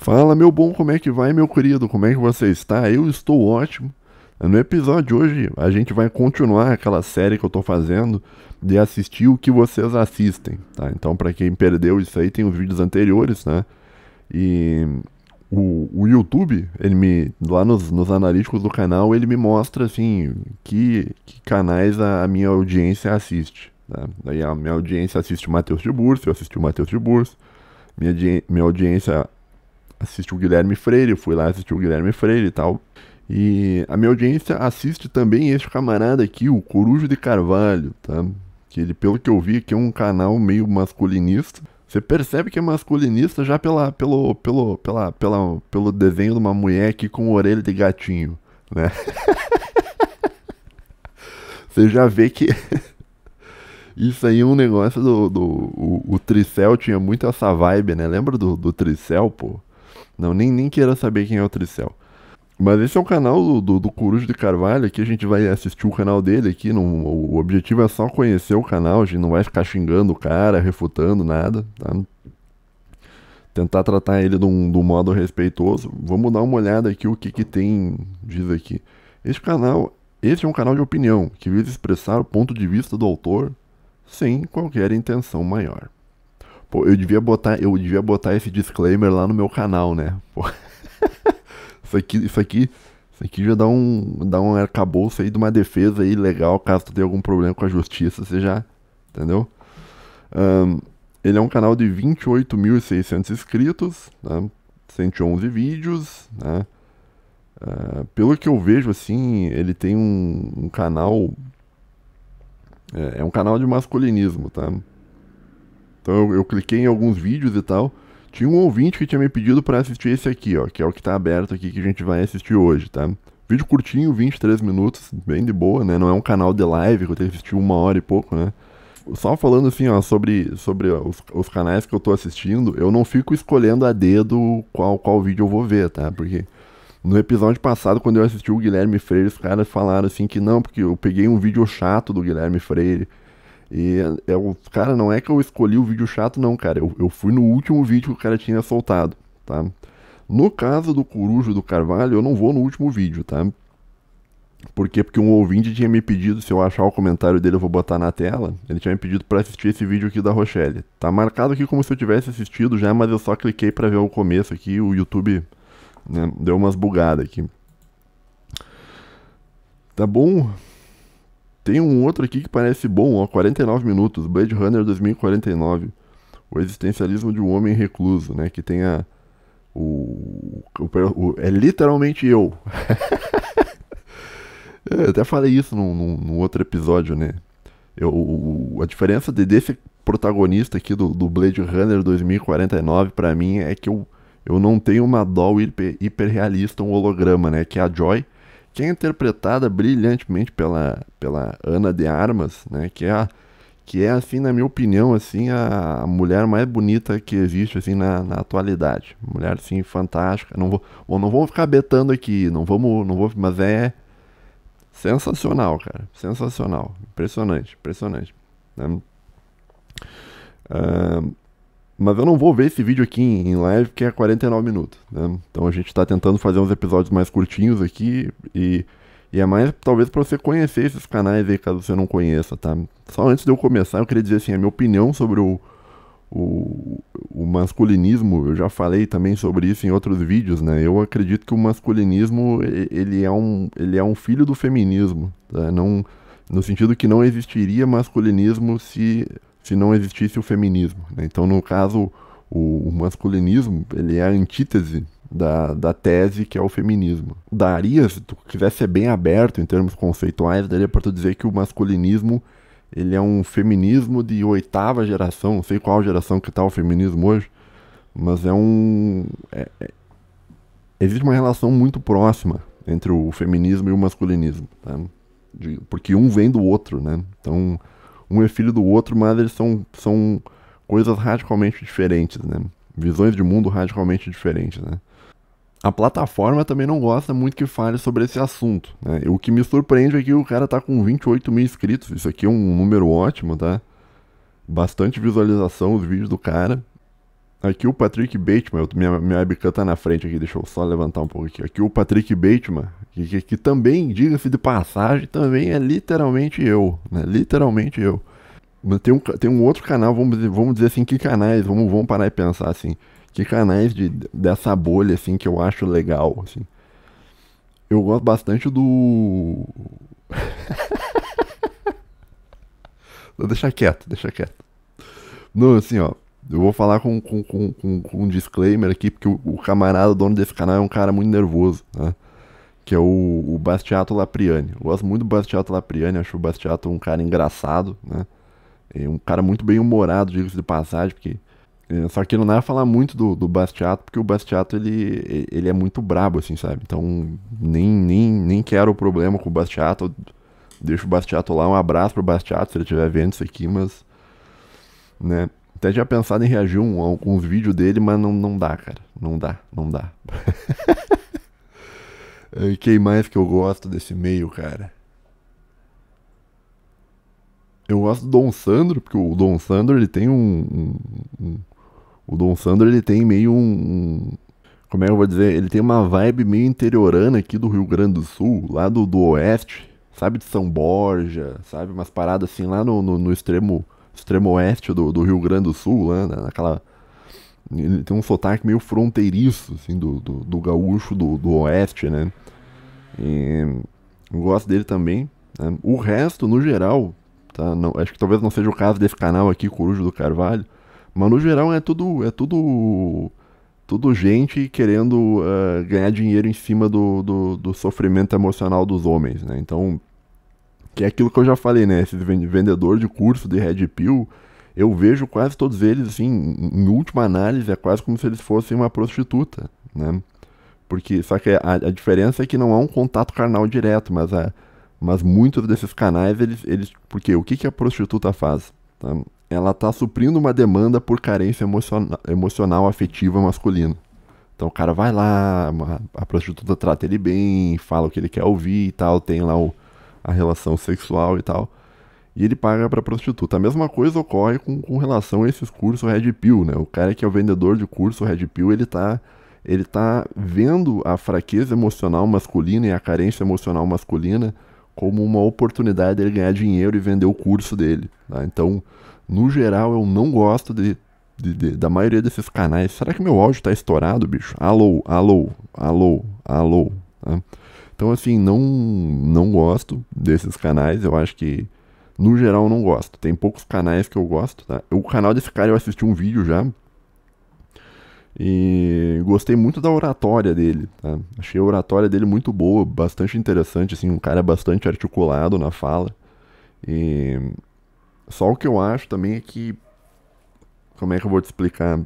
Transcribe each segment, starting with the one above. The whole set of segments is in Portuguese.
Fala, meu bom, como é que vai, meu querido? Como é que você está? Eu estou ótimo. No episódio de hoje, a gente vai continuar aquela série que eu tô fazendo de assistir o que vocês assistem, tá? Então, pra quem perdeu isso aí, tem os vídeos anteriores, né? E o YouTube, lá nos analíticos do canal, ele me mostra, assim, que canais a minha audiência assiste, tá? Daí a minha audiência assiste o Matheus Tiburcio, eu assisti o Matheus Tiburcio. Minha audiência assiste o Guilherme Freire, eu fui lá assistir o Guilherme Freire e tal. E a minha audiência assiste também este camarada aqui, o Corujo de Carvalho, tá? Que ele, pelo que eu vi, aqui é um canal meio masculinista. Você percebe que é masculinista já pelo desenho de uma mulher aqui com orelha de gatinho, né? Você já vê que isso aí é um negócio o Tricel tinha muito essa vibe, né? Lembra do Tricel, pô? Não, nem queira saber quem é o Tricel. Mas esse é o canal do Corujo de Carvalho, aqui a gente vai assistir o canal dele aqui, o objetivo é só conhecer o canal, a gente não vai ficar xingando o cara, refutando nada, tá? Tentar tratar ele de um modo respeitoso. Vamos dar uma olhada aqui o que tem, diz aqui. Este é um canal de opinião, que visa expressar o ponto de vista do autor, sem qualquer intenção maior. Pô, eu devia botar esse disclaimer lá no meu canal, né? Pô. Isso aqui já dá um arcabouço aí de uma defesa aí legal, caso tu tenha algum problema com a justiça, você já, entendeu? Ele é um canal de 28.600 inscritos, tá? 111 vídeos, né? Pelo que eu vejo, assim, ele tem um canal... É um canal de masculinismo, tá? Então eu cliquei em alguns vídeos e tal. Tinha um ouvinte que tinha me pedido pra assistir esse aqui, ó, que é o que tá aberto aqui que a gente vai assistir hoje, tá? Vídeo curtinho, 23 minutos, bem de boa, né? Não é um canal de live que eu tenho que assistir 1 hora e pouco, né? Só falando assim, ó, sobre os canais que eu tô assistindo, eu não fico escolhendo a dedo qual vídeo eu vou ver, tá? Porque no episódio passado, quando eu assisti o Guilherme Freire, os caras falaram assim que não, porque eu peguei um vídeo chato do Guilherme Freire. E cara, não é que eu escolhi o vídeo chato, não, cara. Eu fui no último vídeo que o cara tinha soltado, tá? No caso do Corujo do Carvalho, eu não vou no último vídeo, tá? Por quê? Porque um ouvinte tinha me pedido, se eu achar o comentário dele eu vou botar na tela. Ele tinha me pedido pra assistir esse vídeo aqui da Rochelle. Tá marcado aqui como se eu tivesse assistido já, mas eu só cliquei pra ver o começo aqui. O YouTube, né, deu umas bugadas aqui. Tá bom? Tem um outro aqui que parece bom, ó, 49 minutos, Blade Runner 2049. O existencialismo de um homem recluso, né? Que tem é literalmente eu. Eu até falei isso num outro episódio, né? A diferença desse protagonista aqui do Blade Runner 2049 pra mim é que eu não tenho uma doll hiper realista, um holograma, né? Que é a Joy, que é interpretada brilhantemente pela Ana de Armas, né? Que é, assim, na minha opinião, assim, a mulher mais bonita que existe, assim, na atualidade. Mulher, assim, fantástica. Não vou ficar betando aqui, mas é sensacional, cara. Sensacional. Impressionante, impressionante. Né? Mas eu não vou ver esse vídeo aqui em live, que é 49 minutos, né? Então a gente tá tentando fazer uns episódios mais curtinhos aqui e é mais talvez pra você conhecer esses canais aí, caso você não conheça, tá? Só antes de eu começar, eu queria dizer assim, a minha opinião sobre o masculinismo, eu já falei também sobre isso em outros vídeos, né? Eu acredito que o masculinismo, ele é um filho do feminismo, tá? Não, no sentido que não existiria masculinismo se não existisse o feminismo, né? Então, no caso, o masculinismo, ele é a antítese da tese que é o feminismo. Daria, se tu quiser ser bem aberto em termos conceituais, daria para tu dizer que o masculinismo, ele é um feminismo de 8ª geração, não sei qual geração que tá o feminismo hoje, mas existe uma relação muito próxima entre o feminismo e o masculinismo, tá? Porque um vem do outro, né? Então, um é filho do outro, mas eles são coisas radicalmente diferentes, né? Visões de mundo radicalmente diferentes, né? A plataforma também não gosta muito que fale sobre esse assunto, né? O que me surpreende é que o cara tá com 28 mil inscritos. Isso aqui é um número ótimo, tá? Bastante visualização os vídeos do cara. Aqui o Patrick Bateman, minha webcam tá na frente aqui, deixa eu só levantar um pouco aqui. Aqui o Patrick Bateman, que também, diga-se de passagem, também é literalmente eu, né? Literalmente eu. Mas tem um outro canal, vamos dizer assim, que canais, vamos parar e pensar assim, que canais dessa bolha, assim, que eu acho legal, assim. Eu gosto bastante do... Deixa quieto, deixa quieto. Não, assim, ó, eu vou falar com um disclaimer aqui, porque o camarada, dono desse canal, é um cara muito nervoso, né? Que é o Bastiato Lapriani. Eu gosto muito do Bastiato Lapriani, acho o Bastiato um cara engraçado, né? É um cara muito bem humorado, diga-se de passagem, porque... só que não dá pra falar muito do Bastiato, porque o Bastiato, ele é muito brabo, assim, sabe? Então, nem quero o problema com o Bastiato. Deixo o Bastiato lá, um abraço pro Bastiato, se ele estiver vendo isso aqui, mas... né? Até já pensado em reagir a alguns vídeos dele, mas não dá, cara. Não dá. Quem mais que eu gosto desse meio, cara? Eu gosto do Dom Sandro, porque o Dom Sandro, ele tem o Dom Sandro, ele tem meio como é que eu vou dizer? Ele tem uma vibe meio interiorana aqui do Rio Grande do Sul, lá do oeste, sabe? De São Borja, sabe? Umas paradas assim lá no extremo oeste do Rio Grande do Sul, lá naquela... Ele tem um sotaque meio fronteiriço, assim, do gaúcho do oeste, né? E eu gosto dele também, né? O resto, no geral, tá? Não, acho que talvez não seja o caso desse canal aqui, Coruja do Carvalho, mas no geral é tudo gente querendo ganhar dinheiro em cima do sofrimento emocional dos homens, né? Então, que é aquilo que eu já falei, né? Esses vendedor de curso de Red Pill, eu vejo quase todos eles, assim, em última análise, é quase como se eles fossem uma prostituta, né? Porque, só que a diferença é que não há um contato carnal direto, mas muitos desses canais, porque o que a prostituta faz? Tá? Ela tá suprindo uma demanda por carência emocional afetiva masculina. Então o cara vai lá, a prostituta trata ele bem, fala o que ele quer ouvir e tal, tem lá a relação sexual e tal, e ele paga pra prostituta. A mesma coisa ocorre com relação a esses cursos Red Pill, né? O cara que é o vendedor de curso Red Pill, ele tá vendo a fraqueza emocional masculina e a carência emocional masculina como uma oportunidade dele ganhar dinheiro e vender o curso dele, tá? Então, no geral, eu não gosto da maioria desses canais. Será que meu áudio tá estourado, bicho? Alô, alô, alô, alô, tá? Então, assim, não gosto desses canais. Eu acho que, no geral, eu não gosto. Tem poucos canais que eu gosto, tá? O canal desse cara eu assisti um vídeo já, e gostei muito da oratória dele, tá? Achei a oratória dele muito boa, bastante interessante, assim, um cara bastante articulado na fala. E só o que eu acho também é que, como é que eu vou te explicar?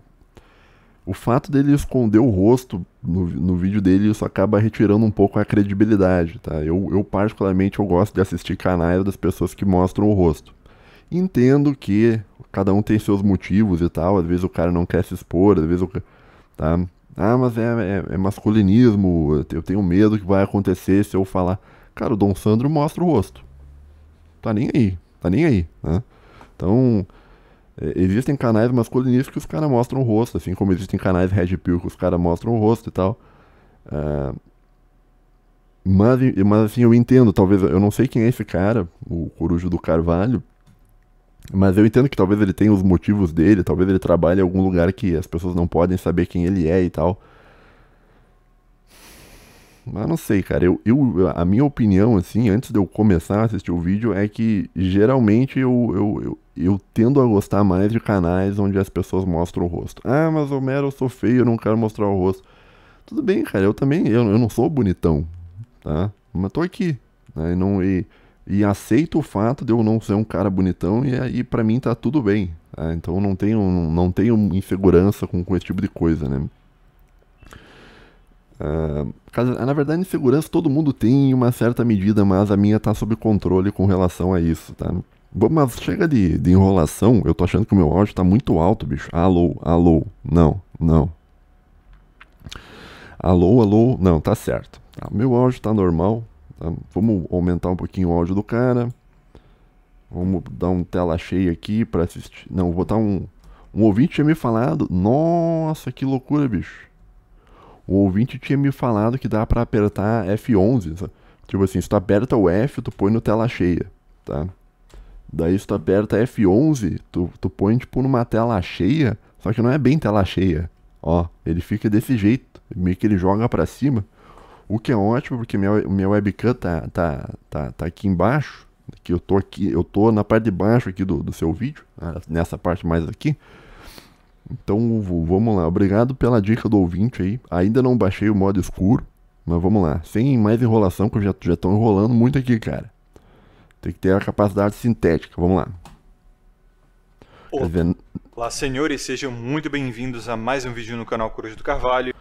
O fato dele esconder o rosto no vídeo dele, isso acaba retirando um pouco a credibilidade, tá? Eu particularmente, eu gosto de assistir canais das pessoas que mostram o rosto. Entendo que cada um tem seus motivos e tal, às vezes o cara não quer se expor, às vezes tá? Ah, mas é masculinismo, eu tenho medo que vai acontecer se eu falar. Cara, o Dom Sandro mostra o rosto. Tá nem aí, né? Então, existem canais masculinistas que os caras mostram o rosto, assim como existem canais Red Pill que os caras mostram o rosto e tal. Mas assim, eu entendo, talvez, eu não sei quem é esse cara, o Coruja do Carvalho, mas eu entendo que talvez ele tenha os motivos dele, talvez ele trabalhe em algum lugar que as pessoas não podem saber quem ele é e tal. Mas não sei, cara. A minha opinião, assim, antes de eu começar a assistir o vídeo, é que geralmente eu tendo a gostar mais de canais onde as pessoas mostram o rosto. Ah, mas Homero, eu sou feio, eu não quero mostrar o rosto. Tudo bem, cara, eu também, eu não sou bonitão, tá? Mas tô aqui, né? E aceito o fato de eu não ser um cara bonitão e aí pra mim tá tudo bem, tá? Então eu não tenho insegurança com esse tipo de coisa, né? Na verdade, insegurança todo mundo tem em uma certa medida, mas a minha tá sob controle com relação a isso, tá? Bom, mas chega de enrolação, eu tô achando que o meu áudio tá muito alto, bicho. Alô, alô, não. Alô, alô, não, tá certo. Tá, meu áudio tá normal, tá? Vamos aumentar um pouquinho o áudio do cara. Vamos dar um tela cheia aqui pra assistir. Não, vou botar Um ouvinte tinha me falado, nossa, que loucura, bicho. O ouvinte tinha me falado que dá pra apertar F11, sabe? Tipo assim, se tu aperta o F, tu põe no tela cheia, tá? Daí se tu aperta F11, tu põe tipo numa tela cheia, só que não é bem tela cheia. Ó, ele fica desse jeito, meio que ele joga pra cima. O que é ótimo, porque minha webcam tá aqui embaixo, que eu tô na parte de baixo aqui do seu vídeo, nessa parte mais aqui. Então vamos lá, obrigado pela dica do ouvinte aí. Ainda não baixei o modo escuro, mas vamos lá. Sem mais enrolação, que eu já tô enrolando muito aqui, cara. Tem que ter a capacidade sintética, vamos lá. Quer dizer, Olá, senhores, sejam muito bem-vindos a mais um vídeo no canal Coruja do Carvalho.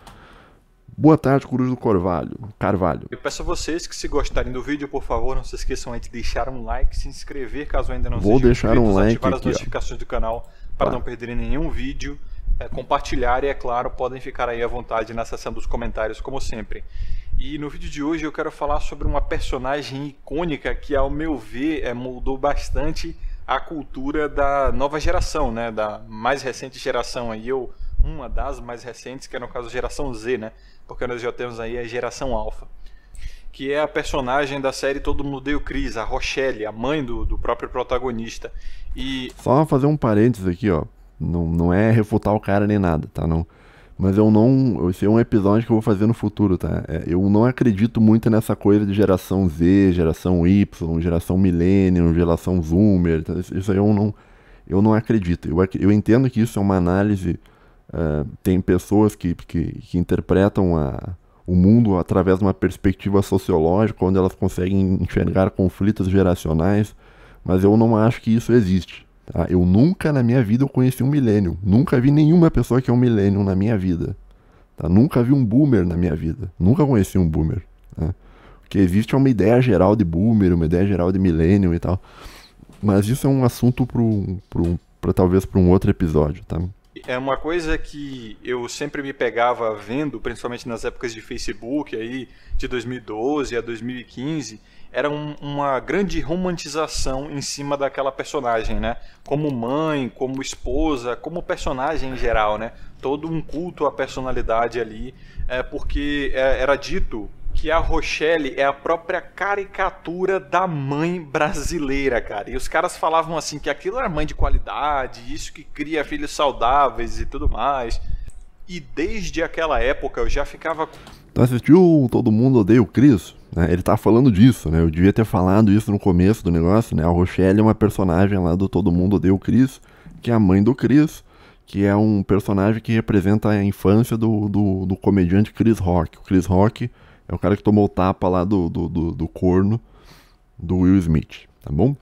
boa tarde, Coruja do Carvalho. Eu peço a vocês que, se gostarem do vídeo, por favor, não se esqueçam aí de deixar um like, se inscrever caso ainda não Vou sejam deixar um inscritos, like ativar as aqui, ó. notificações do canal para Tá. não perderem nenhum vídeo, compartilhar e, é claro, podem ficar aí à vontade na seção dos comentários, como sempre. E no vídeo de hoje eu quero falar sobre uma personagem icônica que, ao meu ver, moldou bastante a cultura da nova geração, né? Da mais recente geração aí, ou uma das mais recentes, que é no caso a geração Z, né? Porque nós já temos aí a geração Alpha, que é a personagem da série Todo Mundo Odeia o Chris, a Rochelle, a mãe do próprio protagonista. E Só fazer um parênteses aqui, ó. Não é refutar o cara nem nada, tá? Não. Mas eu não. Esse é um episódio que eu vou fazer no futuro, tá? Eu não acredito muito nessa coisa de geração Z, geração Y, geração Millennium, geração Zoomer. Tá? Isso aí eu não acredito. Eu entendo que isso é uma análise. Tem pessoas que interpretam o mundo através de uma perspectiva sociológica, onde elas conseguem enxergar conflitos geracionais, mas eu não acho que isso existe. Tá? Eu nunca na minha vida eu conheci um millennium. Nunca vi nenhuma pessoa que é um millennium na minha vida. Tá? Nunca vi um boomer na minha vida. Nunca conheci um boomer. Tá? O que existe é uma ideia geral de boomer, uma ideia geral de millennium e tal. Mas isso é um assunto talvez para um outro episódio, tá? é uma coisa que eu sempre me pegava vendo, principalmente nas épocas de Facebook, aí, de 2012 a 2015, era uma grande romantização em cima daquela personagem, né? Como mãe, como esposa, como personagem em geral, né? Todo um culto à personalidade ali, porque era dito que a Rochelle é a própria caricatura da mãe brasileira, cara. E os caras falavam assim que aquilo era mãe de qualidade, isso que cria filhos saudáveis e tudo mais. E desde aquela época eu já ficava... Tu assistiu Todo Mundo Odeia o Chris? Ele tá falando disso, né? Eu devia ter falado isso no começo do negócio, né? A Rochelle é uma personagem lá do Todo Mundo Odeia o Chris, que é a mãe do Chris, que é um personagem que representa a infância do comediante Chris Rock. O Chris Rock é o cara que tomou o tapa lá do corno do Will Smith, tá bom?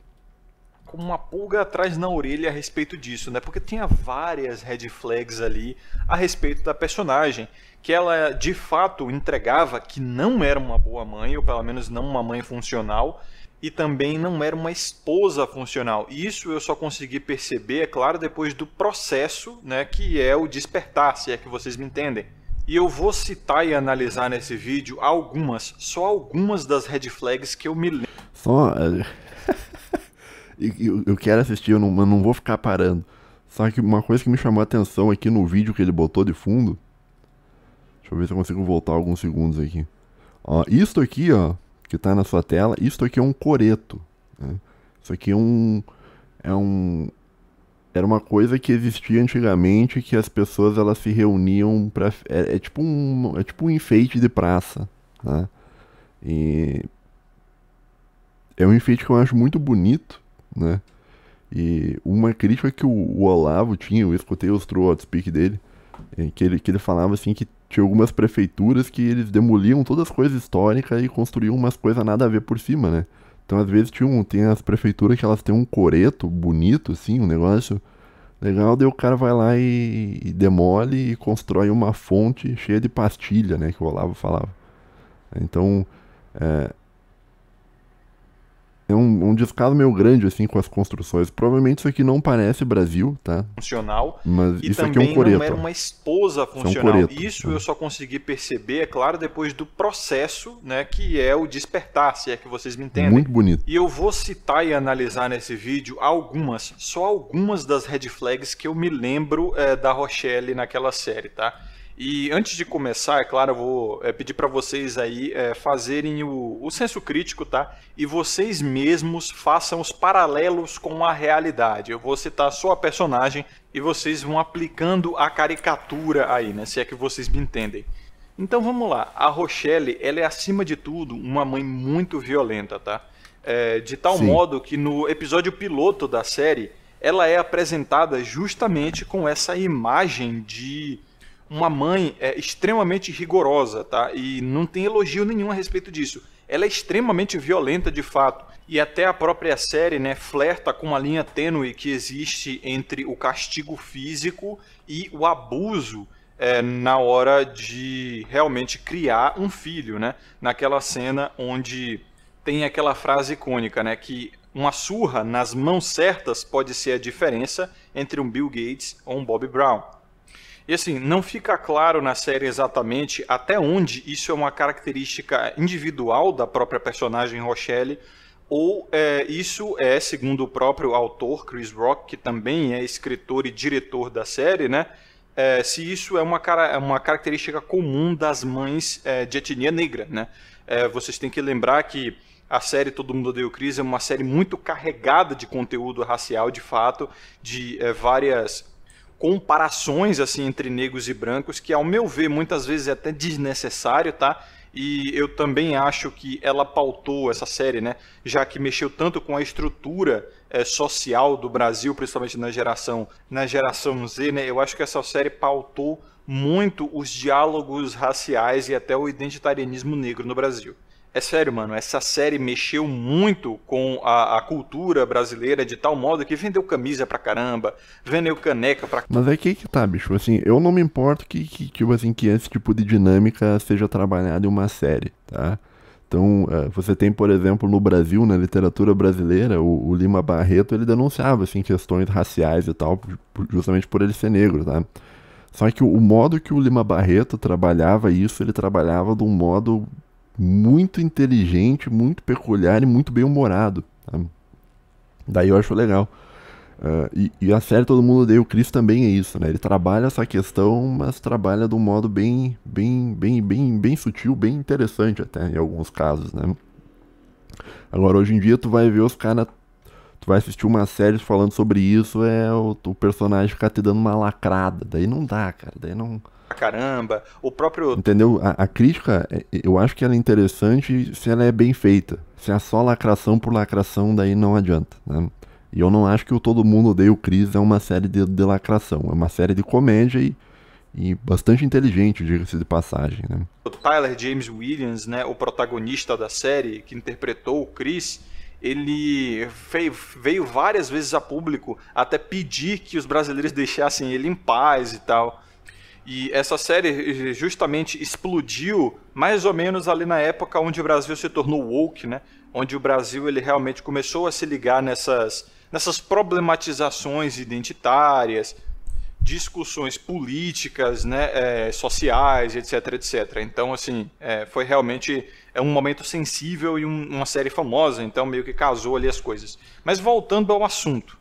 com uma pulga atrás na orelha a respeito disso, né? Porque tinha várias red flags ali a respeito da personagem, que ela de fato entregava que não era uma boa mãe, ou pelo menos não uma mãe funcional, e também não era uma esposa funcional. E isso eu só consegui perceber, é claro, depois do processo, né, que é o despertar, se é que vocês me entendem. E eu vou citar e analisar nesse vídeo só algumas das red flags que eu me lembro. Só. Eu quero assistir, eu não vou ficar parando. Só que uma coisa que me chamou a atenção aqui no vídeo que ele botou de fundo. Deixa eu ver se eu consigo voltar alguns segundos aqui. Ó, isto aqui, ó, que tá na sua tela, isto aqui é um coreto. Né? Isso aqui era uma coisa que existia antigamente, que as pessoas elas se reuniam pra... É tipo um enfeite de praça, né? E é um enfeite que eu acho muito bonito, né? E uma crítica que o Olavo tinha, eu escutei os True Outspeak dele, que ele falava assim que tinha algumas prefeituras que eles demoliam todas as coisas históricas e construíam umas coisas nada a ver por cima, né? Então às vezes tem as prefeituras que elas têm um coreto bonito, assim, um negócio legal, daí o cara vai lá e demole e constrói uma fonte cheia de pastilha, né? Que o Olavo falava. Então, é um descaso meio grande, assim, com as construções. Provavelmente isso aqui não parece Brasil, tá? Funcional, Mas e isso aqui é um também não coreto. era Ó. uma esposa Isso é um funcional. coreto. Isso eu só consegui perceber, é claro, depois do processo, né, que é o despertar, se é que vocês me entendem. Muito bonito. E eu vou citar e analisar nesse vídeo só algumas das red flags que eu me lembro da Rochelle naquela série, tá? E antes de começar, é claro, eu vou pedir para vocês aí fazerem o senso crítico, tá? E vocês mesmos façam os paralelos com a realidade. Eu vou citar só a personagem e vocês vão aplicando a caricatura aí, né? Se é que vocês me entendem. Então vamos lá. A Rochelle, ela é acima de tudo uma mãe muito violenta, tá? De tal modo que no episódio piloto da série, ela é apresentada justamente com essa imagem de uma mãe extremamente rigorosa, tá? E não tem elogio nenhum a respeito disso. Ela é extremamente violenta de fato. E até a própria série, né, flerta com uma linha tênue que existe entre o castigo físico e o abuso na hora de realmente criar um filho, né? Naquela cena onde tem aquela frase icônica, né, que uma surra nas mãos certas pode ser a diferença entre um Bill Gates ou um Bob Brown. E assim, não fica claro na série exatamente até onde isso é uma característica individual da própria personagem Rochelle, ou isso é, segundo o próprio autor, Chris Rock, que também é escritor e diretor da série, né? Se isso é uma característica comum das mães de etnia negra, né? Vocês têm que lembrar que a série Todo Mundo Odeia o Chris é uma série muito carregada de conteúdo racial, de fato, de várias comparações assim entre negros e brancos, que ao meu ver muitas vezes é até desnecessário, tá? E eu também acho que ela pautou essa série, né? Já que mexeu tanto com a estrutura social do Brasil, principalmente na geração Z, né? Eu acho que essa série pautou muito os diálogos raciais e até o identitarianismo negro no Brasil. É sério, mano, essa série mexeu muito com a cultura brasileira de tal modo que vendeu camisa pra caramba, vendeu caneca pra... Mas é que tá, bicho, assim, eu não me importo que esse tipo de dinâmica seja trabalhada em uma série, tá? Então, você tem, por exemplo, no Brasil, na literatura brasileira, o Lima Barreto, ele denunciava, assim, questões raciais e tal, justamente por ele ser negro, tá? Só que o modo que o Lima Barreto trabalhava isso, ele trabalhava de um modo muito inteligente, muito peculiar e muito bem-humorado. Tá? Daí eu acho legal. E a série Todo Mundo Odeia o Chris também é isso, né? Ele trabalha essa questão, mas trabalha de um modo bem sutil, bem interessante até, em alguns casos, né? Agora, hoje em dia, tu vai ver os caras... Tu vai assistir uma série falando sobre isso, o personagem ficar te dando uma lacrada. Daí não dá, cara. Daí não... Caramba, o próprio... Entendeu? A crítica, eu acho que ela é interessante se ela é bem feita. Se é só lacração por lacração, daí não adianta, né? E eu não acho que o Todo Mundo Odeia o Chris é uma série de lacração. É uma série de comédia e bastante inteligente, diga-se de passagem, né? O Tyler James Williams, né, o protagonista da série, que interpretou o Chris, ele veio várias vezes a público até pedir que os brasileiros deixassem ele em paz e tal. E essa série justamente explodiu mais ou menos ali na época onde o Brasil se tornou woke, né? Onde o Brasil ele realmente começou a se ligar nessas problematizações identitárias, discussões políticas, né, sociais, etc, etc. Então, assim, foi realmente um momento sensível e uma série famosa, então meio que casou ali as coisas. Mas voltando ao assunto,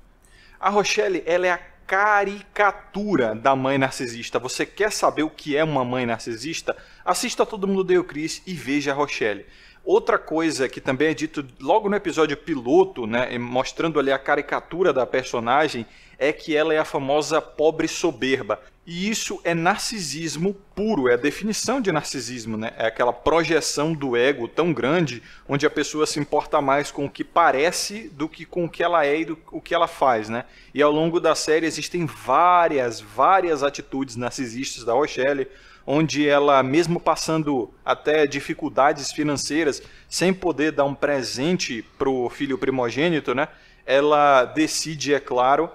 a Rochelle, ela é a caricatura da mãe narcisista. Você quer saber o que é uma mãe narcisista? Assista Todo Mundo Odeia o Chris e veja a Rochelle. Outra coisa que também é dito logo no episódio piloto, né, mostrando ali a caricatura da personagem, é que ela é a famosa pobre soberba. E isso é narcisismo puro, é a definição de narcisismo, né? É aquela projeção do ego tão grande, onde a pessoa se importa mais com o que parece do que com o que ela é e o que ela faz, né? E ao longo da série existem várias atitudes narcisistas da Rochelle, onde ela, mesmo passando até dificuldades financeiras, sem poder dar um presente para o filho primogênito, né? Ela decide, é claro,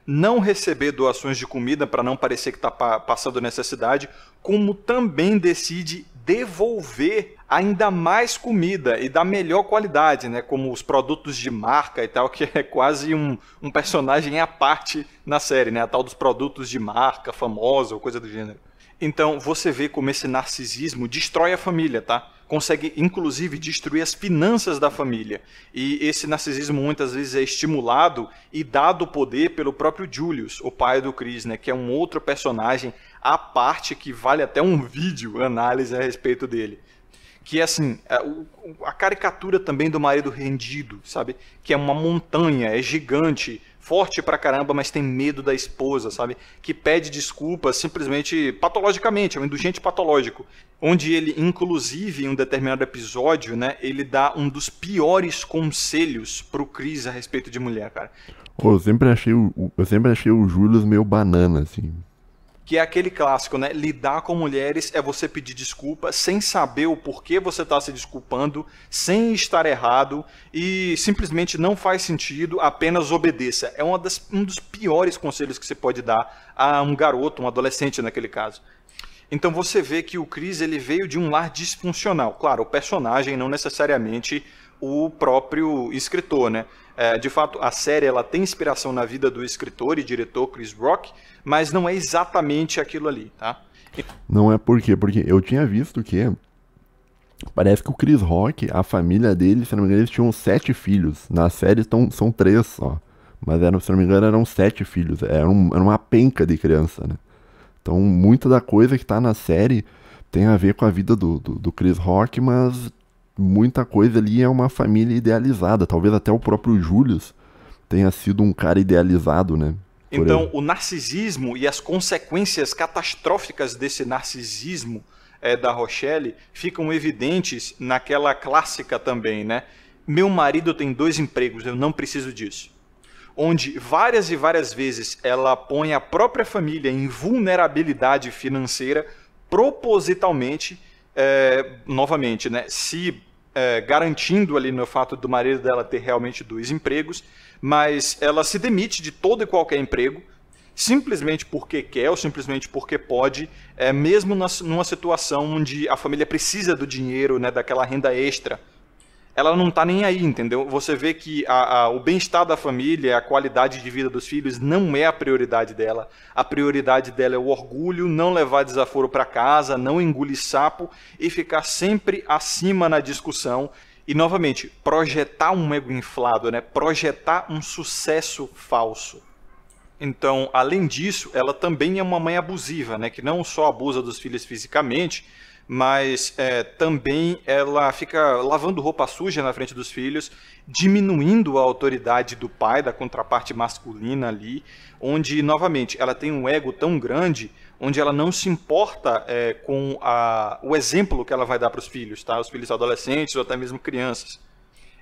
não receber doações de comida para não parecer que está passando necessidade, como também decide devolver ainda mais comida e da melhor qualidade, né? Como os produtos de marca e tal, que é quase um personagem à parte na série, né? A tal dos produtos de marca famosa ou coisa do gênero. Então, você vê como esse narcisismo destrói a família, tá? Consegue, inclusive, destruir as finanças da família. E esse narcisismo, muitas vezes, é estimulado e dado poder pelo próprio Julius, o pai do Chris, né? Que é um outro personagem à parte que vale até um vídeo, análise a respeito dele. Que é, assim, a caricatura também do marido rendido, sabe? Que é uma montanha, é gigante, forte pra caramba, mas tem medo da esposa, sabe? Que pede desculpas simplesmente patologicamente, é um indulgente patológico. Onde ele, inclusive, em um determinado episódio, né, ele dá um dos piores conselhos pro Chris a respeito de mulher, cara. Eu sempre achei o Julius meio banana, assim. Que é aquele clássico, né? Lidar com mulheres é você pedir desculpa sem saber o porquê você está se desculpando, sem estar errado e simplesmente não faz sentido, apenas obedeça. É um dos piores conselhos que você pode dar a um garoto, um adolescente naquele caso. Então você vê que o Chris ele veio de um lar disfuncional. Claro, o personagem, não necessariamente o próprio escritor, né? De fato, a série ela tem inspiração na vida do escritor e diretor Chris Rock, mas não é exatamente aquilo ali, tá? Não é por quê? Porque eu tinha visto que parece que o Chris Rock, a família dele, se não me engano, eles tinham 7 filhos. Na série são 3 só. Mas se não me engano, eram 7 filhos. Era uma penca de criança, né? Então, muita da coisa que tá na série tem a ver com a vida do Chris Rock, mas muita coisa ali é uma família idealizada. Talvez até o próprio Julius tenha sido um cara idealizado, né? Então, o narcisismo e as consequências catastróficas desse narcisismo da Rochelle ficam evidentes naquela clássica também, né? Meu marido tem 2 empregos, eu não preciso disso. Onde várias e várias vezes ela põe a própria família em vulnerabilidade financeira propositalmente, novamente, né? Garantindo ali no fato do marido dela ter realmente 2 empregos, mas ela se demite de todo e qualquer emprego, simplesmente porque quer ou simplesmente porque pode, mesmo numa situação onde a família precisa do dinheiro, né, daquela renda extra. Ela não está nem aí, entendeu? Você vê que o bem-estar da família, a qualidade de vida dos filhos não é a prioridade dela. A prioridade dela é o orgulho, não levar desaforo para casa, não engolir sapo e ficar sempre acima na discussão. E, novamente, projetar um ego inflado, né? Projetar um sucesso falso. Então, além disso, ela também é uma mãe abusiva, né? Que não só abusa dos filhos fisicamente, mas também ela fica lavando roupa suja na frente dos filhos, diminuindo a autoridade do pai, da contraparte masculina ali, onde, novamente, ela tem um ego tão grande, onde ela não se importa com o exemplo que ela vai dar para os filhos, tá? Os filhos adolescentes ou até mesmo crianças.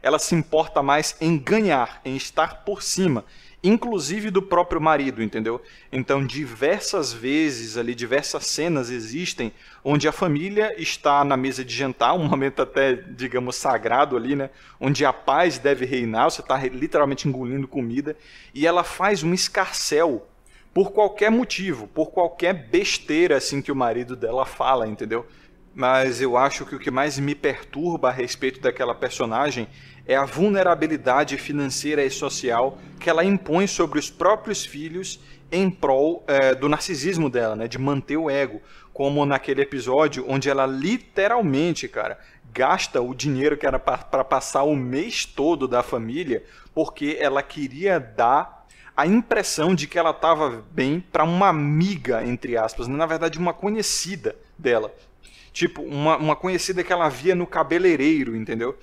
Ela se importa mais em ganhar, em estar por cima, inclusive do próprio marido, entendeu? Então, diversas vezes ali, diversas cenas existem onde a família está na mesa de jantar, um momento até, digamos, sagrado ali, né? Onde a paz deve reinar, você está literalmente engolindo comida, e ela faz um escarcéu por qualquer motivo, por qualquer besteira assim que o marido dela fala, entendeu? Mas eu acho que o que mais me perturba a respeito daquela personagem é a vulnerabilidade financeira e social que ela impõe sobre os próprios filhos em prol do narcisismo dela, né? De manter o ego. Como naquele episódio onde ela literalmente, cara, gasta o dinheiro que era para passar o mês todo da família porque ela queria dar a impressão de que ela estava bem para uma amiga, entre aspas, na verdade uma conhecida dela. Tipo, uma conhecida que ela via no cabeleireiro, entendeu?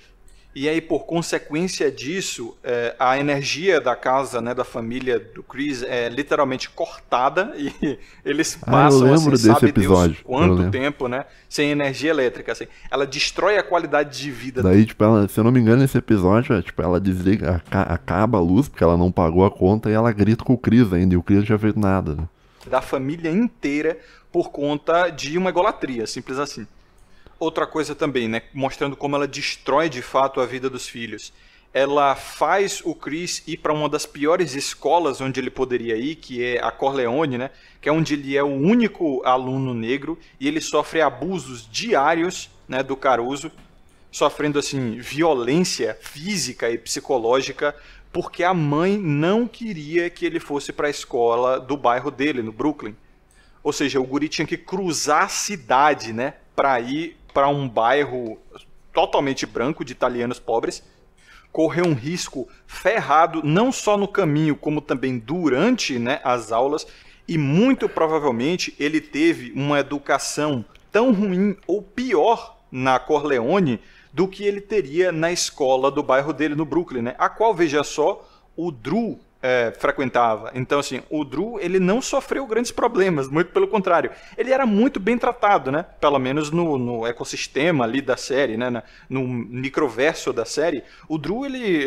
E aí, por consequência disso, a energia da casa, né, da família do Chris é literalmente cortada e eles passam, assim, sabe Deus quanto tempo, né, sem energia elétrica. Assim. Ela destrói a qualidade de vida. Daí, tipo, se eu não me engano, nesse episódio, tipo, ela desliga, acaba a luz, porque ela não pagou a conta, e ela grita com o Chris ainda, e o Chris não tinha feito nada. Né? Da família inteira por conta de uma egolatria, simples assim. Outra coisa também, né, mostrando como ela destrói de fato a vida dos filhos, ela faz o Chris ir para uma das piores escolas onde ele poderia ir, que é a Corleone, né? Que é onde ele é o único aluno negro e ele sofre abusos diários, né, do Caruso, sofrendo assim violência física e psicológica, porque a mãe não queria que ele fosse para a escola do bairro dele, no Brooklyn. Ou seja, o guri tinha que cruzar a cidade, né, para ir para um bairro totalmente branco de italianos pobres, correr um risco ferrado, não só no caminho, como também durante, né, as aulas, e muito provavelmente ele teve uma educação tão ruim ou pior na Corleone do que ele teria na escola do bairro dele, no Brooklyn, né, a qual, veja só, o Drew frequentava. Então, assim, o Drew, ele não sofreu grandes problemas, muito pelo contrário. Ele era muito bem tratado, né? Pelo menos no ecossistema ali da série, né? No microverso da série. O Drew, ele...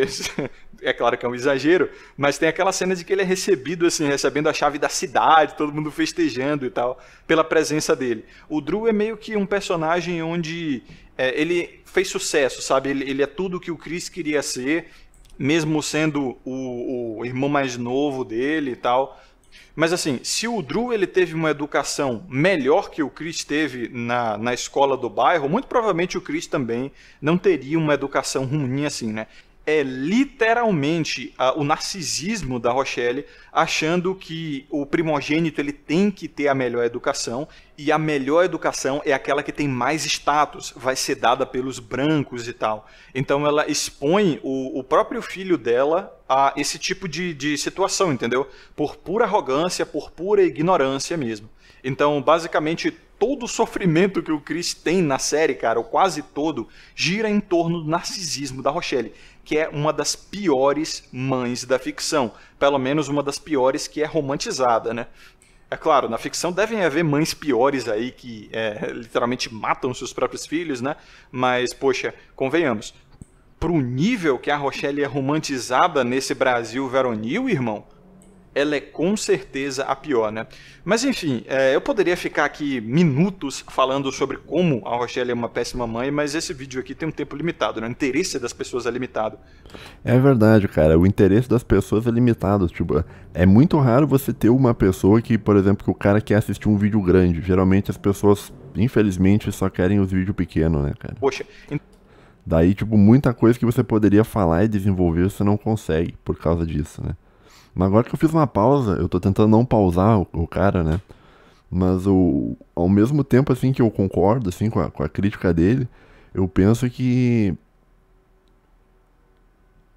é claro que é um exagero, mas tem aquela cena de que ele é recebido, assim, recebendo a chave da cidade, todo mundo festejando e tal, pela presença dele. O Drew é meio que um personagem onde ele fez sucesso, sabe? Ele é tudo que o Chris queria ser, mesmo sendo o irmão mais novo dele e tal. Mas assim, se o Drew ele teve uma educação melhor que o Chris teve na escola do bairro, muito provavelmente o Chris também não teria uma educação ruim assim, né? É literalmente o narcisismo da Rochelle, achando que o primogênito ele tem que ter a melhor educação, e a melhor educação é aquela que tem mais status, vai ser dada pelos brancos e tal. Então ela expõe o próprio filho dela a esse tipo de situação, entendeu? Por pura arrogância, por pura ignorância mesmo. Então, basicamente, todo o sofrimento que o Chris tem na série, cara, ou quase todo, gira em torno do narcisismo da Rochelle, que é uma das piores mães da ficção. Pelo menos uma das piores que é romantizada, né? É claro, na ficção devem haver mães piores aí que literalmente matam seus próprios filhos, né? Mas, poxa, convenhamos, pro nível que a Rochelle é romantizada nesse Brasil veronil, irmão, ela é com certeza a pior, né? Mas enfim, eu poderia ficar aqui minutos falando sobre como a Rochelle é uma péssima mãe, mas esse vídeo aqui tem um tempo limitado, né? O interesse das pessoas é limitado. É verdade, cara. O interesse das pessoas é limitado. Tipo, é muito raro você ter uma pessoa que, por exemplo, que o cara quer assistir um vídeo grande. Geralmente as pessoas, infelizmente, só querem os vídeos pequenos, né, cara? Poxa, daí, tipo, muita coisa que você poderia falar e desenvolver você não consegue por causa disso, né? Mas agora que eu fiz uma pausa, eu tô tentando não pausar o cara, né? Mas ao mesmo tempo, assim, que eu concordo, assim, com a crítica dele, eu penso que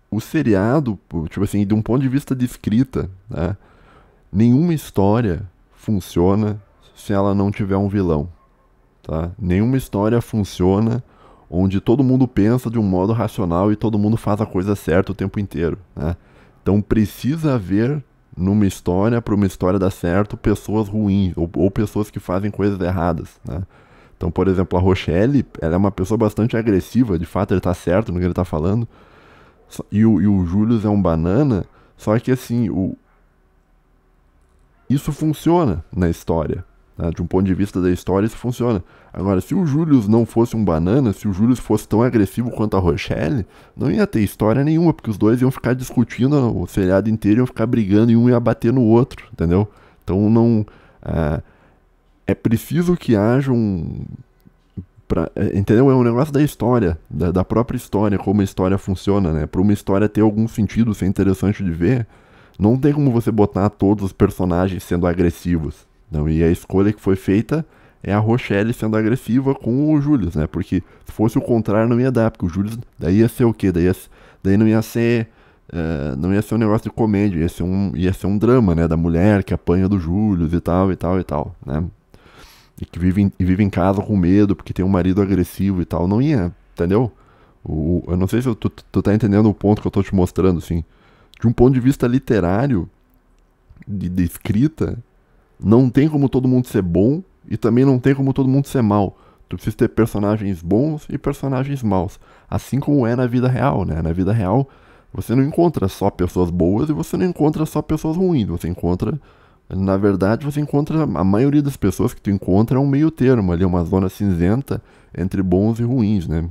o seriado, tipo assim, de um ponto de vista de escrita, né? Nenhuma história funciona se ela não tiver um vilão, tá? Nenhuma história funciona onde todo mundo pensa de um modo racional e todo mundo faz a coisa certa o tempo inteiro, né? Então precisa haver numa história, para uma história dar certo, pessoas ruins ou pessoas que fazem coisas erradas, né? Então, por exemplo, a Rochelle, ela é uma pessoa bastante agressiva, de fato ele tá certo no que ele tá falando, e o Julius é um banana, só que assim, isso funciona na história, né? De um ponto de vista da história isso funciona. Agora, se o Julius não fosse um banana, se o Julius fosse tão agressivo quanto a Rochelle, não ia ter história nenhuma, porque os dois iam ficar discutindo o seriado inteiro, iam ficar brigando e um ia bater no outro, entendeu? Então não... é preciso que haja entendeu? É um negócio da história, da própria história, como a história funciona, né? Para uma história ter algum sentido, ser interessante de ver, não tem como você botar todos os personagens sendo agressivos. Não, e a escolha que foi feita é a Rochelle sendo agressiva com o Julius, né? Porque se fosse o contrário não ia dar, porque o Julius daí ia ser o quê? Daí não ia ser um negócio de comédia, ia ser um drama, né? Da mulher que apanha do Julius e tal, né? E que vive em casa com medo porque tem um marido agressivo e tal. Não ia, entendeu? Eu não sei se tu tá entendendo o ponto que eu tô te mostrando, assim. De um ponto de vista literário, de escrita, não tem como todo mundo ser bom e também não tem como todo mundo ser mal. Tu precisa ter personagens bons e personagens maus. Assim como é na vida real, né? Na vida real, você não encontra só pessoas boas e você não encontra só pessoas ruins. Você encontra, na verdade, a maioria das pessoas que tu encontra é um meio termo ali, uma zona cinzenta entre bons e ruins, né?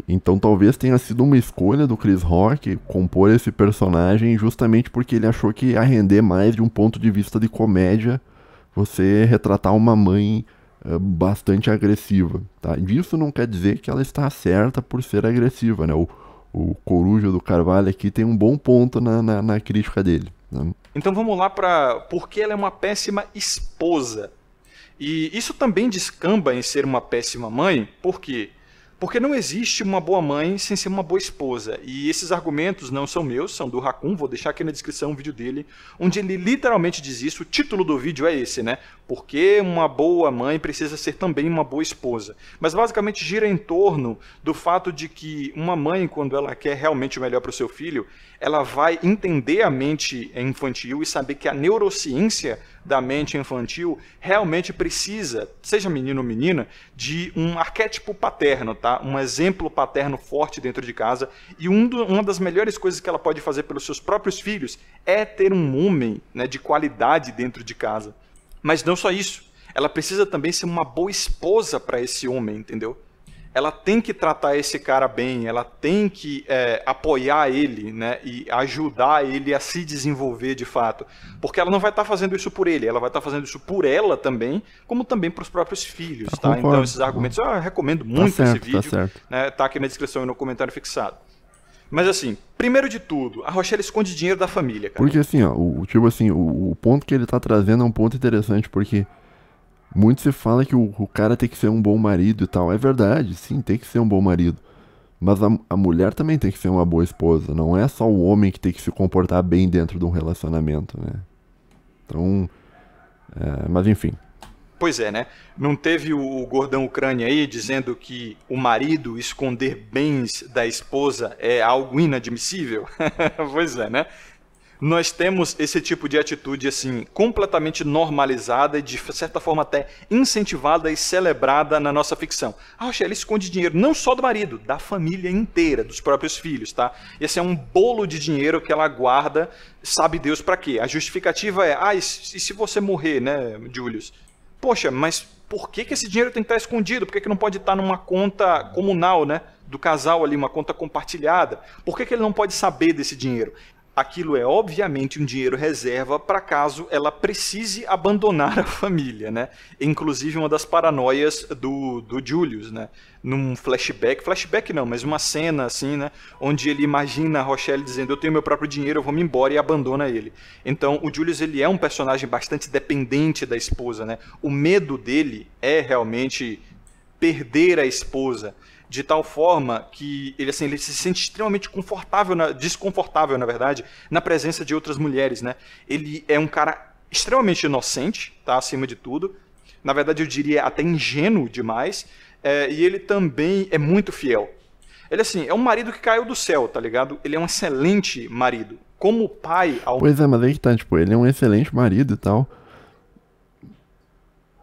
Então talvez tenha sido uma escolha do Chris Rock compor esse personagem justamente porque ele achou que ia render mais de um ponto de vista de comédia você retratar uma mãe bastante agressiva, tá? Isso não quer dizer que ela está certa por ser agressiva, né? O Coruja do Carvalho aqui tem um bom ponto na crítica dele, né? Então vamos lá para por que ela é uma péssima esposa. E isso também descamba em ser uma péssima mãe, por quê? Porque não existe uma boa mãe sem ser uma boa esposa. E esses argumentos não são meus, são do Raccoon. Vou deixar aqui na descrição um vídeo dele, onde ele literalmente diz isso. O título do vídeo é esse, né? Porque uma boa mãe precisa ser também uma boa esposa. Mas basicamente gira em torno do fato de que uma mãe, quando ela quer realmente o melhor para o seu filho, ela vai entender a mente infantil e saber que a neurociência da mente infantil realmente precisa, seja menino ou menina, de um arquétipo paterno, tá? Um exemplo paterno forte dentro de casa. E uma das melhores coisas que ela pode fazer pelos seus próprios filhos é ter um homem, né, de qualidade dentro de casa. Mas não só isso, ela precisa também ser uma boa esposa para esse homem, entendeu? Ela tem que tratar esse cara bem, ela tem que apoiar ele, né, e ajudar ele a se desenvolver de fato. Porque ela não vai estar fazendo isso por ele, ela vai estar fazendo isso por ela também, como também para os próprios filhos. Tá? Então esses argumentos eu recomendo muito esse vídeo. Tá certo. Né, tá aqui na descrição e no comentário fixado. Mas assim, primeiro de tudo, a Rochelle esconde dinheiro da família, cara. Porque assim, ó, o ponto que ele tá trazendo é um ponto interessante, porque muito se fala que o cara tem que ser um bom marido e tal. É verdade, sim, tem que ser um bom marido. Mas a mulher também tem que ser uma boa esposa. Não é só o homem que tem que se comportar bem dentro de um relacionamento, né? Então, mas enfim. Pois é, né? Não teve o gordão Ucrânia aí dizendo que o marido esconder bens da esposa é algo inadmissível? Pois é, né? Nós temos esse tipo de atitude assim completamente normalizada e de certa forma até incentivada e celebrada na nossa ficção. A Rochelle esconde dinheiro não só do marido, da família inteira, dos próprios filhos, tá? Esse é um bolo de dinheiro que ela guarda, sabe Deus para quê? A justificativa é, e se você morrer, né, Julius? Poxa, mas por que esse dinheiro tem que estar escondido? Por que não pode estar numa conta comunal, né, do casal ali, uma conta compartilhada? Por que ele não pode saber desse dinheiro? Aquilo é obviamente um dinheiro reserva para caso ela precise abandonar a família, né? Inclusive uma das paranoias do Julius, né? Num flashback não, mas uma cena assim, né? Onde ele imagina a Rochelle dizendo, eu tenho meu próprio dinheiro, eu vou me embora, e abandona ele. Então o Julius, ele é um personagem bastante dependente da esposa, né? O medo dele é realmente perder a esposa, de tal forma que ele se sente extremamente desconfortável, na verdade, na presença de outras mulheres, né? Ele é um cara extremamente inocente, tá? Acima de tudo. Na verdade, eu diria até ingênuo demais. E ele também é muito fiel. Ele, assim, é um marido que caiu do céu, tá ligado? Ele é um excelente marido. Como pai... Pois é, mas aí que tá, tipo, ele é um excelente marido e tal...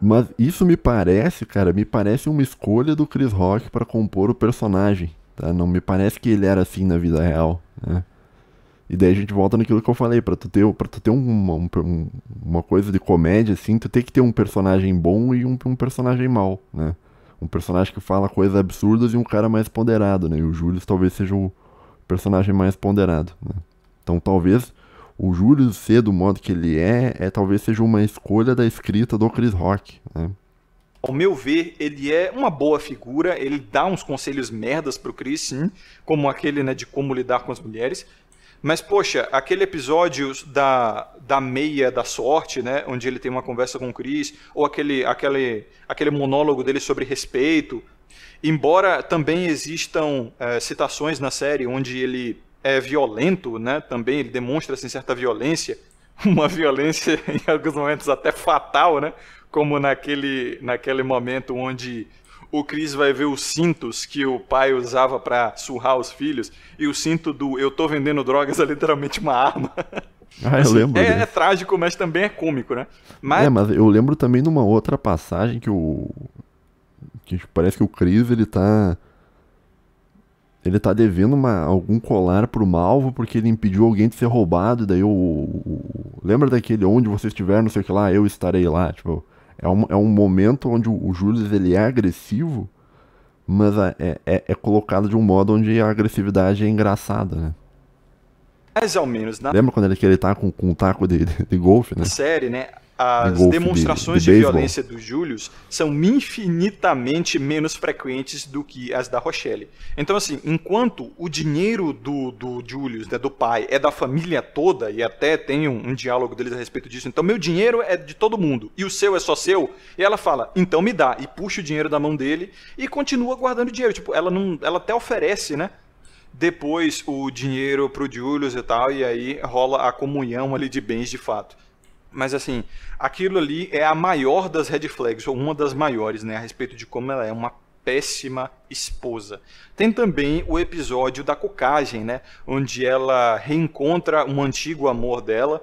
Mas isso me parece uma escolha do Chris Rock pra compor o personagem, tá? Não me parece que ele era assim na vida real, né? E daí a gente volta naquilo que eu falei, pra tu ter uma coisa de comédia, assim, tu tem que ter um personagem bom e um personagem mau, né? Um personagem que fala coisas absurdas e um cara mais ponderado, né? E o Julius talvez seja o personagem mais ponderado, né? Então talvez... O Julius ser do modo que ele talvez seja uma escolha da escrita do Chris Rock, né? Ao meu ver, ele é uma boa figura, ele dá uns conselhos merdas pro Chris, sim, como aquele, né, de como lidar com as mulheres. Mas, poxa, aquele episódio da meia da sorte, né, onde ele tem uma conversa com o Chris, ou aquele monólogo dele sobre respeito, embora também existam citações na série onde ele é violento, né? Também ele demonstra assim, certa violência, uma violência em alguns momentos até fatal, né? Como naquele momento onde o Chris vai ver os cintos que o pai usava para surrar os filhos, e o cinto do eu tô vendendo drogas é literalmente uma arma. Ah, eu lembro. É trágico, mas também é cômico, né? Mas eu lembro também de uma outra passagem que parece que o Chris, ele tá devendo algum colar pro Malvo porque ele impediu alguém de ser roubado, e daí lembra daquele onde você estiver, não sei o que lá, eu estarei lá, tipo, é um momento onde o Julius, ele é agressivo, mas é colocado de um modo onde a agressividade é engraçada, né? Mais ou menos, na Lembra quando ele tá com um taco de golfe, né? série, né? De As golfe, demonstrações de de beisebol. violência do Julius são infinitamente menos frequentes do que as da Rochelle. Então, assim, enquanto o dinheiro do Julius, né, do pai, é da família toda, e até tem um diálogo deles a respeito disso, então meu dinheiro é de todo mundo, e o seu é só seu, e ela fala, então me dá, e puxa o dinheiro da mão dele, e continua guardando dinheiro. Tipo, ela até oferece, né? Depois o dinheiro pro Julius e tal, e aí rola a comunhão ali de bens de fato. Mas assim, aquilo ali é a maior das red flags, ou uma das maiores, né, a respeito de como ela é uma péssima esposa. Tem também o episódio da cocagem, né, onde ela reencontra um antigo amor dela,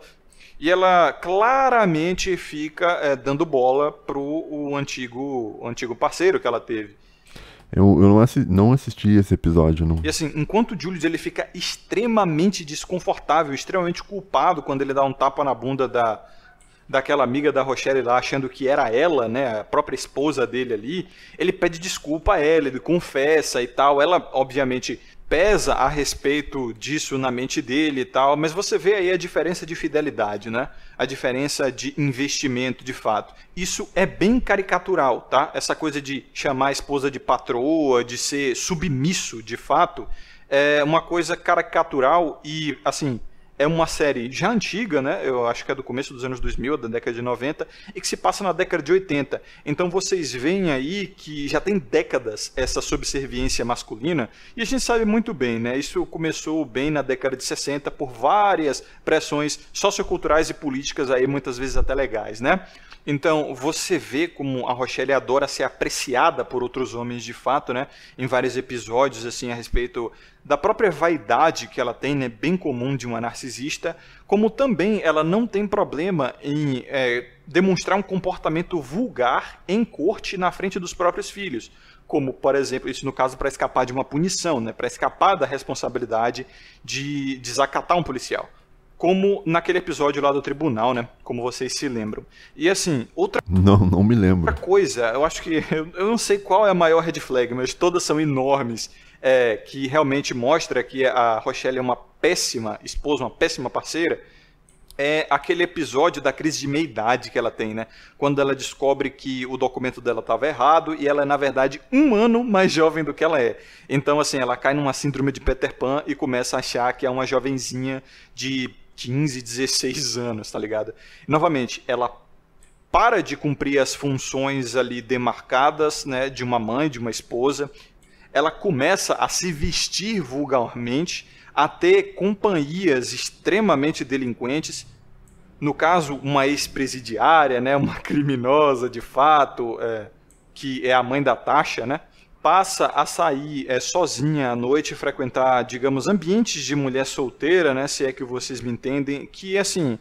e ela claramente fica dando bola pro antigo parceiro que ela teve. Eu não assisti esse episódio, não. E assim, enquanto o Julius ele fica extremamente desconfortável, extremamente culpado quando ele dá um tapa na bunda daquela amiga da Rochelle lá, achando que era ela, né, a própria esposa dele ali, ele pede desculpa a ela, ele confessa e tal. Ela, obviamente, pesa a respeito disso na mente dele e tal, mas você vê aí a diferença de fidelidade, né? A diferença de investimento de fato. Isso é bem caricatural, tá? Essa coisa de chamar a esposa de patroa, de ser submisso de fato, é uma coisa caricatural e, assim, é uma série já antiga, né? Eu acho que é do começo dos anos 2000, da década de 90, e que se passa na década de 80. Então vocês veem aí que já tem décadas essa subserviência masculina, e a gente sabe muito bem, né? Isso começou bem na década de 60 por várias pressões socioculturais e políticas aí, muitas vezes até legais, né? Então, você vê como a Rochelle adora ser apreciada por outros homens de fato, né? Em vários episódios, assim, a respeito da própria vaidade que ela tem, né? Bem comum de uma narcisista, como também ela não tem problema em demonstrar um comportamento vulgar em corte na frente dos próprios filhos. Como, por exemplo, isso no caso para escapar de uma punição, né? Para escapar da responsabilidade de desacatar um policial. Como naquele episódio lá do tribunal, né? Como vocês se lembram. E assim, Não me lembro. outra coisa, eu acho que... Eu não sei qual é a maior red flag, mas todas são enormes. Que realmente mostra que a Rochelle é uma péssima esposa, uma péssima parceira. É aquele episódio da crise de meia-idade que ela tem, né? Quando ela descobre que o documento dela estava errado e ela é, na verdade, 1 ano mais jovem do que ela é. Então, assim, ela cai numa síndrome de Peter Pan e começa a achar que é uma jovenzinha de 15, 16 anos, tá ligado? E, novamente, ela para de cumprir as funções ali demarcadas, né, de uma mãe, de uma esposa. Ela começa a se vestir vulgarmente, a ter companhias extremamente delinquentes. No caso, uma ex-presidiária, né, uma criminosa de fato, que é a mãe da Tasha, né? Passa a sair sozinha à noite, frequentar, digamos, ambientes de mulher solteira, né, se é que vocês me entendem, que, assim,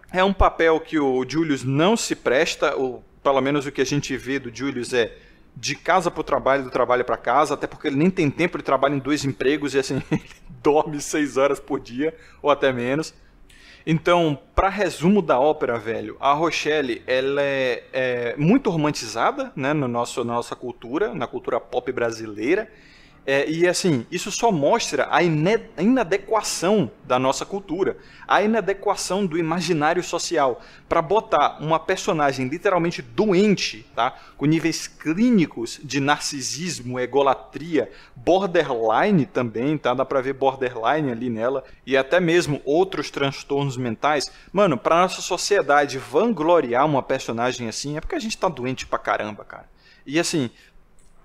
é um papel que o Julius não se presta, ou pelo menos o que a gente vê do Julius é de casa para o trabalho, do trabalho para casa, até porque ele nem tem tempo, ele trabalha em 2 empregos e, assim, ele dorme 6 horas por dia, ou até menos. Então, para resumo da ópera, velho, a Rochelle ela é muito romantizada, né, na nossa cultura, na cultura pop brasileira. E assim, isso só mostra a inadequação da nossa cultura, a inadequação do imaginário social, para botar uma personagem literalmente doente, tá? Com níveis clínicos de narcisismo, egolatria, borderline também, tá? Dá pra ver borderline ali nela, e até mesmo outros transtornos mentais. Mano, pra nossa sociedade vangloriar uma personagem assim é porque a gente tá doente pra caramba, cara. E assim,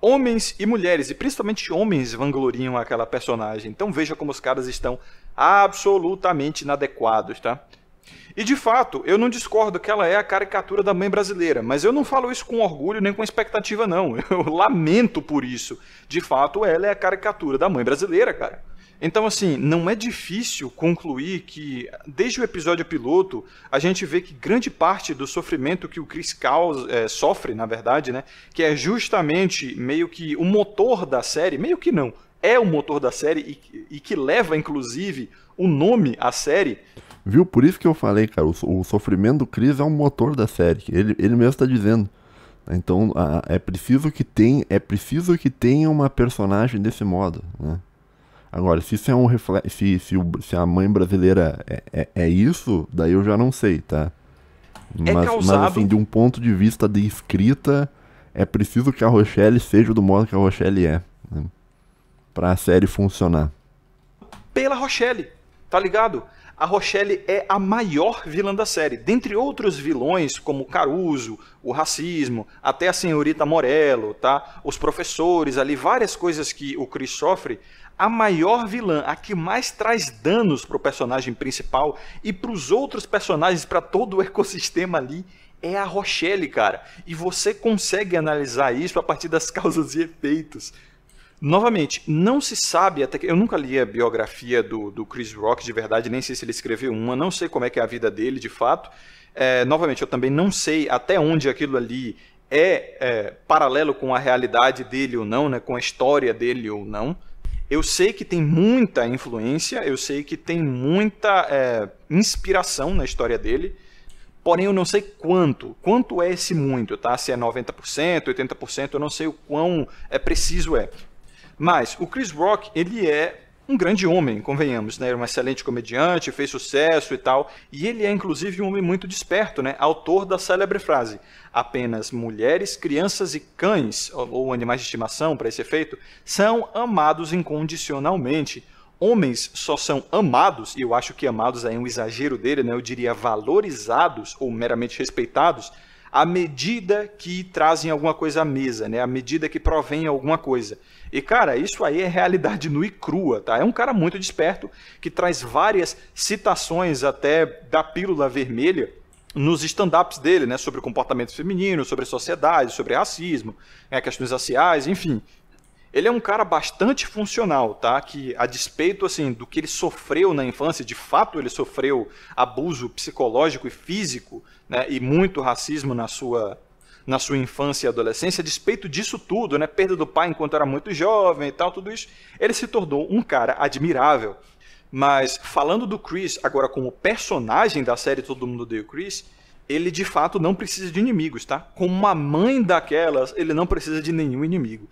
homens e mulheres, e principalmente homens, vangloriam aquela personagem. Então veja como os caras estão absolutamente inadequados, tá? E de fato, eu não discordo que ela é a caricatura da mãe brasileira, mas eu não falo isso com orgulho nem com expectativa, não. Eu lamento por isso. De fato, ela é a caricatura da mãe brasileira, cara. Então, assim, não é difícil concluir que, desde o episódio piloto, a gente vê que grande parte do sofrimento que o Chris sofre, na verdade, né, que é justamente meio que o motor da série, meio que não, é o motor da série e que leva, inclusive, o nome à série. Viu? Por isso que eu falei, cara, o sofrimento do Chris é o motor da série. Ele mesmo tá dizendo. Então é preciso que tenha uma personagem desse modo, né? Agora, se isso é um reflexo, se a mãe brasileira é isso, daí eu já não sei, tá? É Mas assim, causado de um ponto de vista de escrita, é preciso que a Rochelle seja do modo que a Rochelle é, né? Pra a série funcionar. pela Rochelle, tá ligado? A Rochelle é a maior vilã da série. Dentre outros vilões, como o Caruso, o racismo, até a senhorita Morello, tá? Os professores ali, várias coisas que o Chris sofre, a maior vilã, a que mais traz danos pro personagem principal e pros outros personagens, para todo o ecossistema ali, é a Rochelle, cara. E você consegue analisar isso a partir das causas e efeitos. Novamente, não se sabe, até que eu nunca li a biografia do Chris Rock de verdade, nem sei se ele escreveu uma, não sei como é que é a vida dele de fato. Novamente, eu também não sei até onde aquilo ali é paralelo com a realidade dele ou não, né, com a história dele ou não. Eu sei que tem muita influência, eu sei que tem muita inspiração na história dele, porém eu não sei quanto é esse muito, tá? Se é 90%, 80%, eu não sei o quão preciso é. Mas o Chris Rock, ele é um grande homem, convenhamos, né? Ele é um excelente comediante, fez sucesso e tal, e ele é inclusive um homem muito desperto, né? Autor da célebre frase: apenas mulheres, crianças e cães, ou animais de estimação para esse efeito, são amados incondicionalmente. Homens só são amados, e eu acho que amados é um exagero dele, né? Eu diria valorizados ou meramente respeitados, à medida que trazem alguma coisa à mesa, né? À medida que provém alguma coisa. E, cara, isso aí é realidade nua e crua, tá? É um cara muito desperto, que traz várias citações até da Pílula Vermelha nos stand-ups dele, né? Sobre o comportamento feminino, sobre sociedade, sobre racismo, questões raciais, enfim. Ele é um cara bastante funcional, tá? Que, a despeito assim, do que ele sofreu na infância, de fato ele sofreu abuso psicológico e físico, né? E muito racismo na sua infância e adolescência, a despeito disso tudo, né? Perda do pai enquanto era muito jovem e tal, tudo isso, ele se tornou um cara admirável. Mas, falando do Chris, agora como personagem da série Todo Mundo Odeia o Chris, ele de fato não precisa de inimigos, tá? Como uma mãe daquelas, ele não precisa de nenhum inimigo.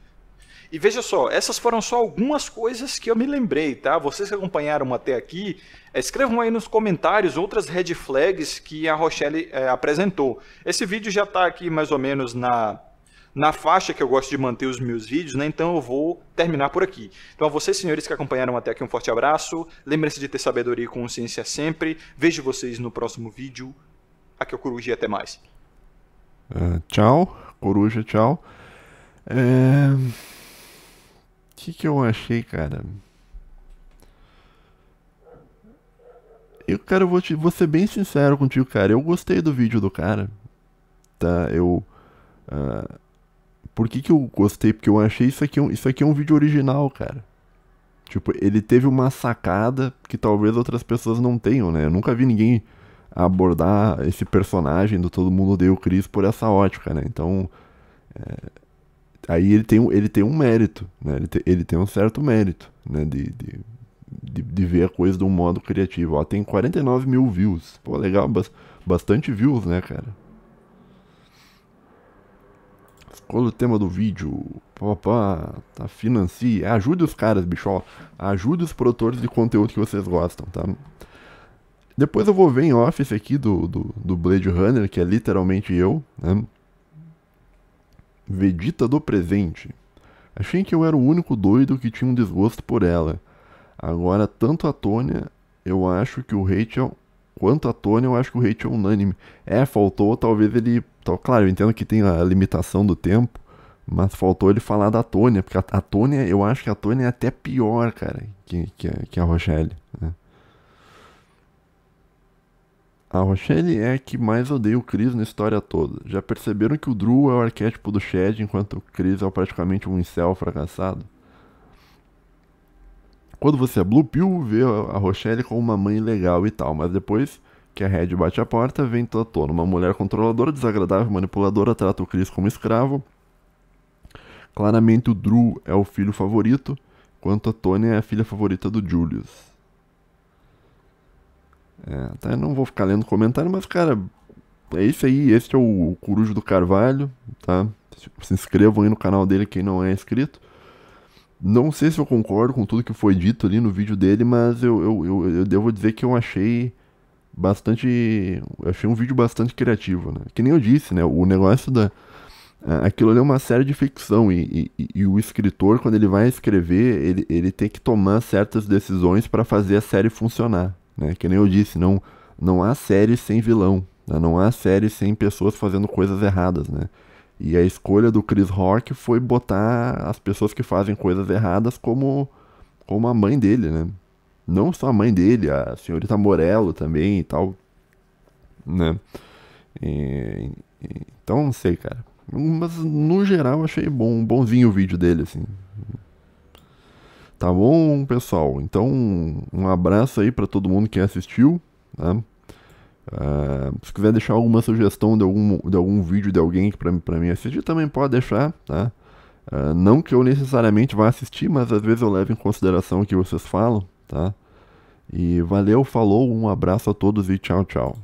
E veja só, essas foram só algumas coisas que eu me lembrei, tá? Vocês que acompanharam até aqui, escrevam aí nos comentários outras red flags que a Rochelle apresentou. Esse vídeo já está aqui mais ou menos na faixa que eu gosto de manter os meus vídeos, né? Então eu vou terminar por aqui. Então a vocês, senhores que acompanharam até aqui, um forte abraço. Lembrem-se de ter sabedoria e consciência sempre. Vejo vocês no próximo vídeo. Aqui é o Coruja e até mais. Tchau, Coruja, tchau. O que eu achei, cara? Vou ser bem sincero contigo, cara. Eu gostei do vídeo do cara, tá? Por que eu gostei? Porque eu achei isso aqui é um vídeo original, cara. Tipo, ele teve uma sacada que talvez outras pessoas não tenham, né? Eu nunca vi ninguém abordar esse personagem do Todo Mundo Odeia o Chris por essa ótica, né? Então, aí ele tem um mérito, né? Ele tem um certo mérito, né? De ver a coisa de um modo criativo. Ó, tem 49 mil views. Pô, legal, bastante views, né, cara? Escolha o tema do vídeo. Tá, financie. Ajude os caras, bicho, ó. Ajude os produtores de conteúdo que vocês gostam, tá? Depois eu vou ver em off esse aqui do Blade Runner, que é literalmente eu, né? Vegeta do presente. Achei que eu era o único doido que tinha um desgosto por ela. Agora, tanto a Tônia, eu acho que o hate quanto a Tônia, eu acho que o hate é unânime. Faltou talvez ele... Claro, eu entendo que tem a limitação do tempo, mas faltou ele falar da Tônia, porque a Tônia, eu acho que a Tônia é até pior, cara, que a Rochelle, né? A Rochelle é a que mais odeia o Chris na história toda. Já perceberam que o Drew é o arquétipo do Chad, enquanto o Chris é praticamente um incel fracassado? Quando você é Blue Pill, vê a Rochelle como uma mãe legal e tal, mas depois que a Red bate a porta, vem toda tona. Uma mulher controladora, desagradável, manipuladora, trata o Chris como escravo. Claramente o Drew é o filho favorito, enquanto a Tônia é a filha favorita do Julius. Tá, eu não vou ficar lendo comentário, mas, cara, é isso aí, esse é o Corujo do Carvalho, tá? Se inscrevam aí no canal dele quem não é inscrito. Não sei se eu concordo com tudo que foi dito ali no vídeo dele, mas eu devo dizer que eu achei bastante. Eu achei um vídeo bastante criativo, né? Que nem eu disse, né? O negócio da. Aquilo ali é uma série de ficção e o escritor, quando ele vai escrever, ele tem que tomar certas decisões para fazer a série funcionar, né? Que nem eu disse, não há série sem vilão, né? Não há série sem pessoas fazendo coisas erradas, né? E a escolha do Chris Rock foi botar as pessoas que fazem coisas erradas como a mãe dele, né? Não só a mãe dele, a senhorita Morello também e tal, né? E- então, não sei, cara. Mas no geral eu achei bonzinho o vídeo dele, assim. Tá bom, pessoal? Então, um abraço aí pra todo mundo que assistiu, tá? Se quiser deixar alguma sugestão de algum vídeo de alguém pra mim assistir, também pode deixar, tá? Não que eu necessariamente vá assistir, mas às vezes eu levo em consideração o que vocês falam, tá? E valeu, falou, um abraço a todos e tchau, tchau.